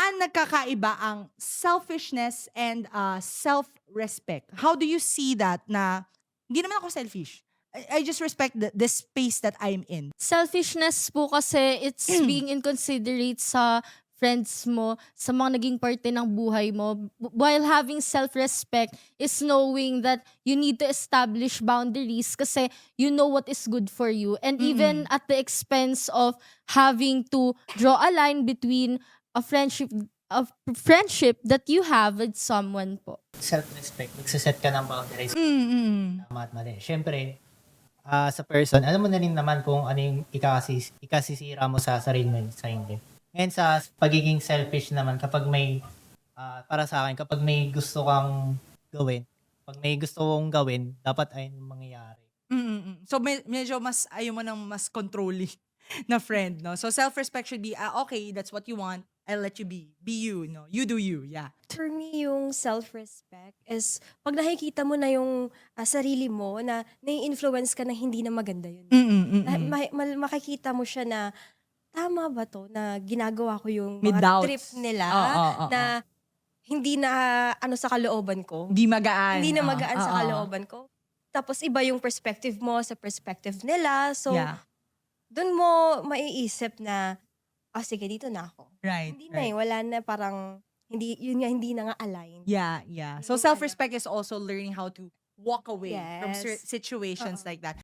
Saan nagkakaiba ang selfishness and self-respect? How do you see that na hindi naman ako selfish. I just respect the space that I'm in. Selfishness po kasi it's being inconsiderate sa friends mo, sa mga naging parte ng buhay mo. While having self-respect is knowing that you need to establish boundaries kasi you know what is good for you. And even at the expense of having to draw a line between a friendship that you have with someone po. Self-respect, nagsiset ka ng boundaries, Mm-mm. tama at mali. Siyempre, sa person, alam mo na rin naman kung ano yung ikasisira mo sa sarili mo sa hindi. And sa pagiging selfish naman, kapag may, para sa akin, kapag may gusto kang gawin, pag may gusto kong gawin, dapat ay mangyayari. Mm-mm. So medyo mas ayaw mo ng mas controlling na friend, no? So self-respect should be, okay, that's what you want. I'll let you be. Be you, no? You do you, yeah. For me, yung self-respect is pag nakikita mo na yung sarili mo na nai-influence ka na hindi na maganda yun. Makikita mo siya na tama ba to na ginagawa ko yung May mga doubts. trip nila Oo. na hindi na ano sa kalooban ko. Hindi magaan. Hindi na magaan sa Oo. kalooban ko. Tapos iba yung perspective mo sa perspective nila. So, Yeah. dun mo maiisip na, sige, dito na ako. Right. Hindi na wala na parang, hindi na nga aligned. Yeah. So Yung self-respect is also learning how to walk away from Yes. situations like that.